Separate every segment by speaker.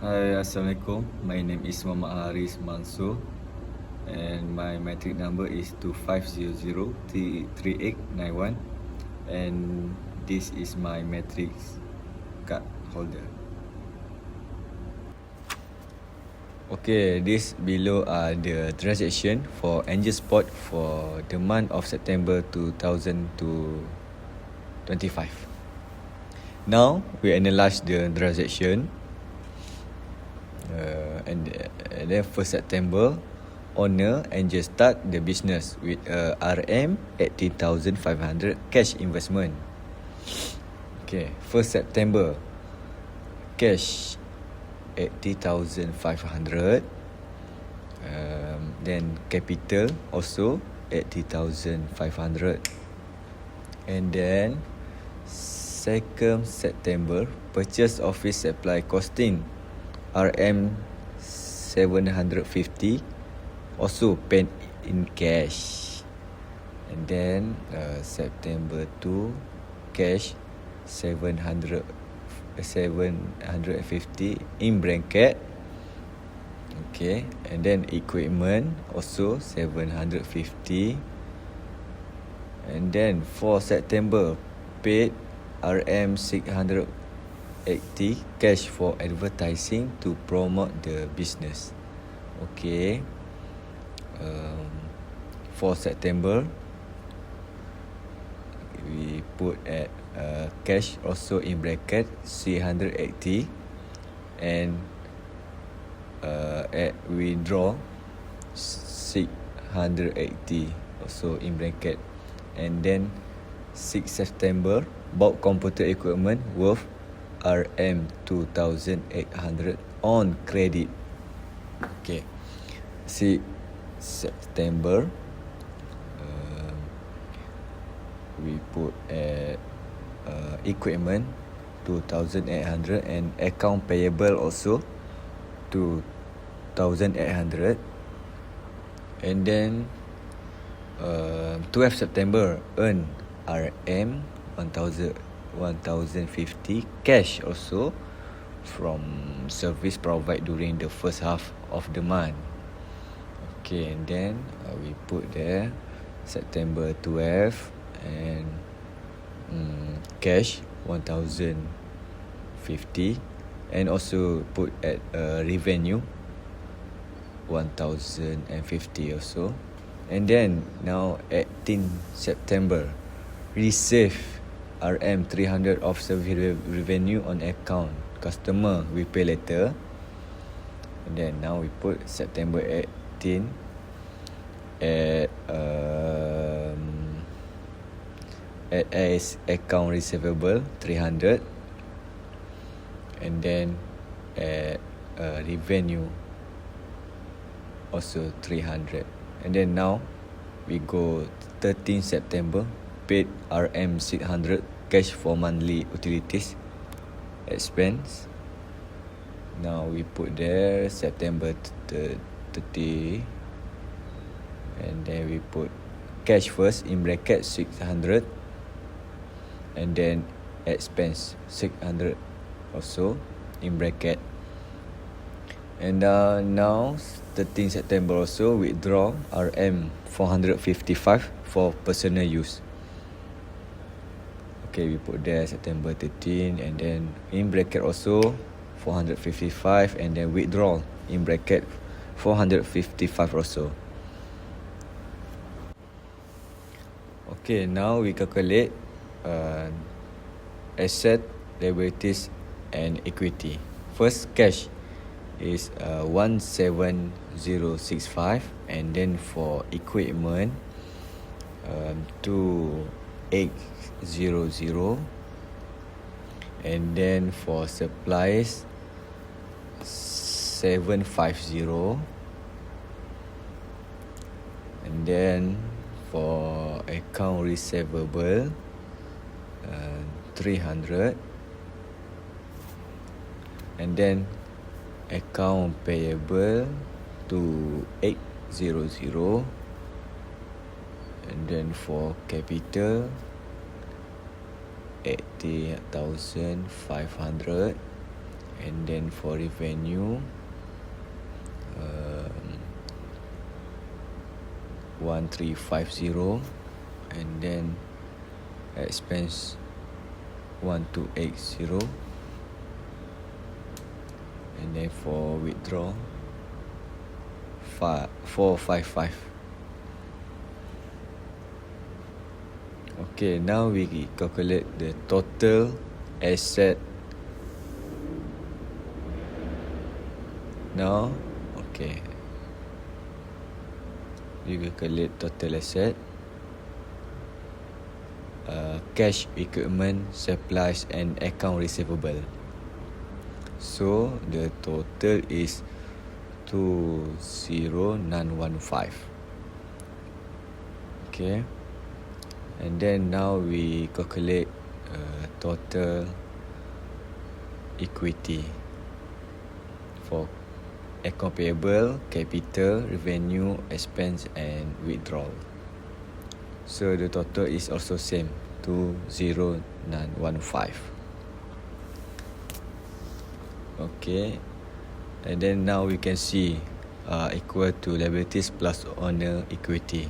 Speaker 1: Hi, Assalamualaikum. My name is Muhammad Haris Mansur and my matric number is 25003891 and this is my matric card holder. Okay, this below are the transaction for Angel Sport for the month of September 2025. Now we analyze the transaction. And then 1st September, owner Angel start the business with RM 18,500 cash investment. Okay, 1st September, cash 80,500. Then capital also 80,500. And then 2nd September, purchase office supply costing RM 750, also paid in cash. And then September 2, cash 750 in bracket. Okay, and then equipment also 750. And then 4 September, paid RM 680 cash for advertising to promote the business. Okay, 4 September, we put at cash also in bracket 380 and at withdraw 680 also in bracket. And then 6 September, bought computer equipment worth RM 2,800 on credit. Okay, 6 September, we put at equipment 2,800 and account payable also 2,800. And then 12 September, earn RM 1,050 cash also from service provided during the first half of the month. Okay, and then we put there September 12 and cash 1,050 and also put at revenue 1,050 also. And then now 18 September, receive RM 300 of service revenue on account. Customer we pay later. And then now we put September 18 at as account receivable 300. And then at revenue also 300. And then now we go 13 September, paid RM 600 cash for monthly utilities expense. Now we put there September 30 and then we put cash first in bracket 600 and then expense 600 also in bracket. And now 13 September also withdraw RM 455 for personal use. Okay, we put there September 13 and then in bracket also 455 and then withdraw in bracket 455 also. Okay, now we calculate asset, liabilities and equity. First, cash is 17065 and then for equipment 2800 and then for supplies 750 and then for account receivable 300 and then account payable to 800 and then for capital 80,500 And then for revenue, 1350, and then expense 1280, and then for withdraw 455. Okay, now we calculate the total asset. Now, okay, we calculate total asset, cash, equipment, supplies, and account receivable. So the total is 20915. Okay, and then now we calculate total equity for account payable, capital, revenue, expense, and withdrawal. So the total is also same, 20915. Okay, and then now we can see equal to liabilities plus owner equity.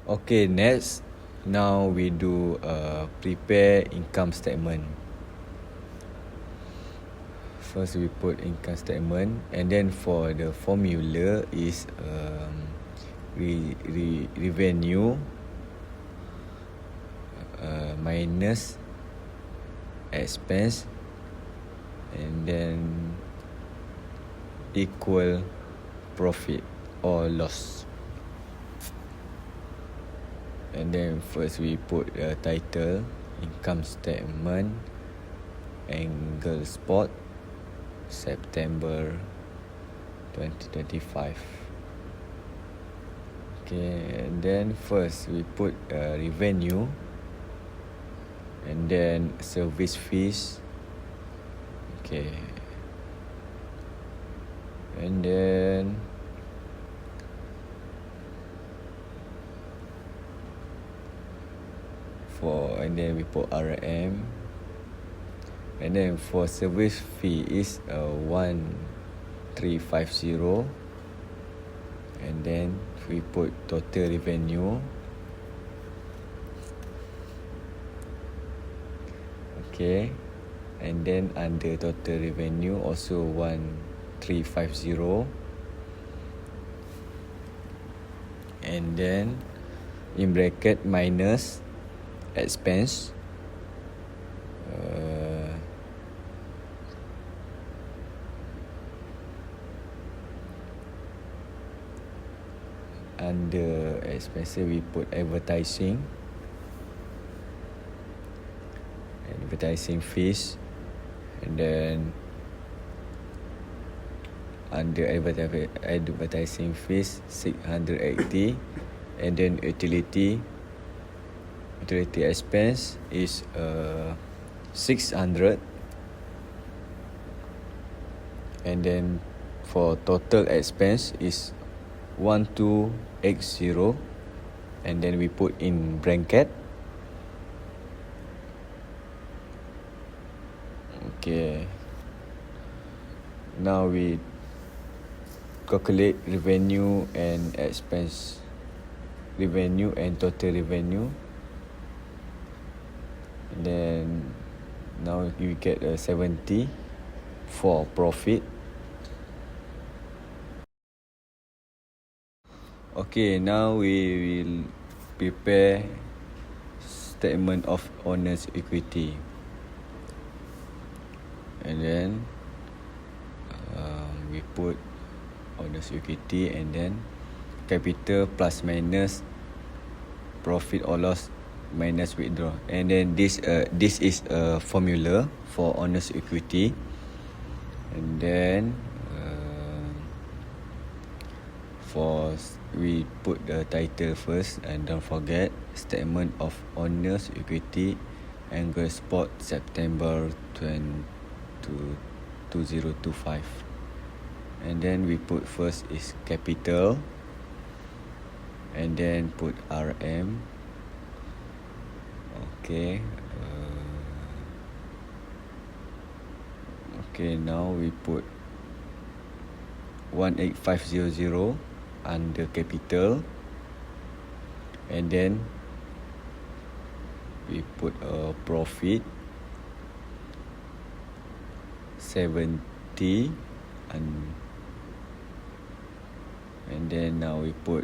Speaker 1: Okay, next, now we do prepare income statement. First we put income statement, and then for the formula is revenue minus expense, and then equal profit or loss. And then first we put a title, income statement, Angle Sport, September 2025. Okay, and then first we put revenue, and then service fees. Okay, and then we put RM, and then for service fee is 1350, and then we put total revenue. Okay, and then under total revenue also 1350, and then in bracket minus expense, under expenses we put advertising fees, and then under advertising fees 680, and then utility expense is 600, and then for total expense is 1280, and then we put in bracket. Okay, now we calculate revenue and expense, revenue and total revenue, and then now you get a 70 for profit. Okay, now we will prepare statement of owner's equity, and then we put owner's equity, and then capital plus minus profit or loss minus withdraw, and then this is a formula for owner's equity, and then we put the title first, and don't forget statement of owner's equity, Angle Sport, September 2025, and then we put first is capital, and then put RM. Okay, Okay, now we put 18500 under capital, and then we put a profit 70, and then now we put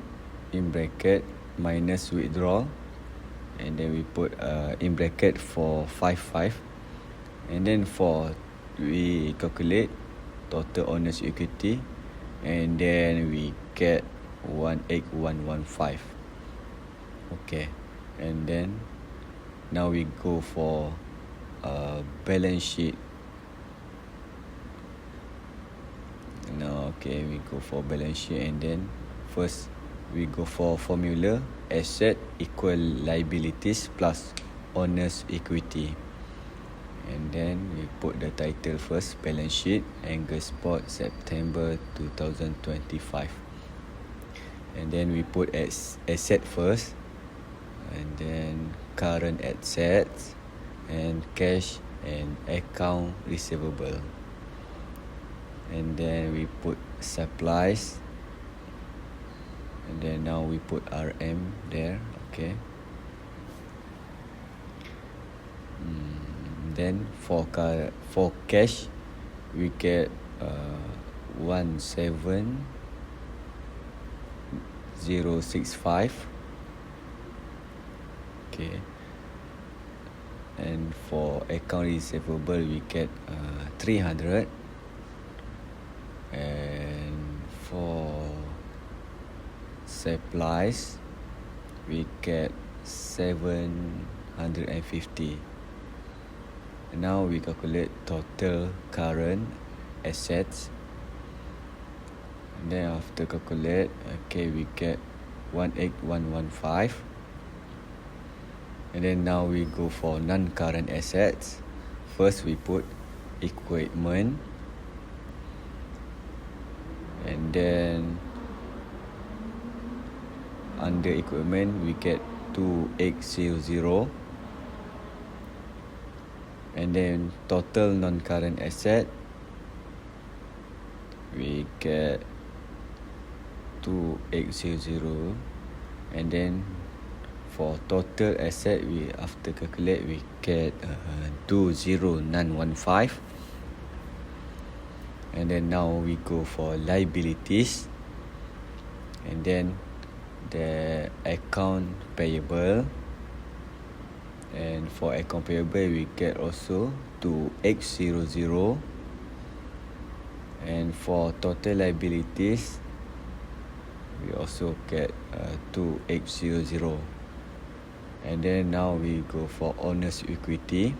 Speaker 1: in bracket minus withdrawal, and then we put in bracket for 55, and then we calculate total owner's equity, and then we get 18115. Okay, and then now we go for balance sheet. We go for balance sheet, and then first we go for formula asset equal liabilities plus owner's equity, and then we put the title first, balance sheet, Angus Port, September 2025, and then we put asset first, and then current assets and cash and account receivable, and then we put supplies, and then now we put RM there. Okay, then for cash we get 17065. Okay, and for account receivable we get 300, and for supplies we get 750. Now we calculate total current assets, and then after calculate, okay, we get 18115. And then now we go for non-current assets. First we put equipment, and then under equipment we get 2800, and then total non-current asset we get 2800, and then for total asset we after calculate we get 20915. And then now we go for liabilities, and then the account payable, and for account payable we get also 2800, and for total liabilities we also get 2800. And then now we go for owner's equity.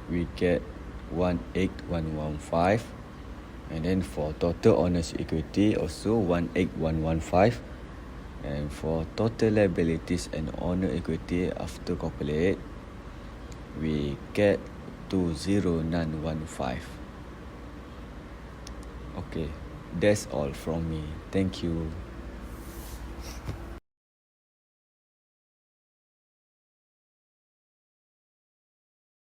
Speaker 1: We get 18115, and then for total owner's equity also 18115, and for total liabilities and owner equity after calculate we get 20915. Okay, that's all from me. Thank you.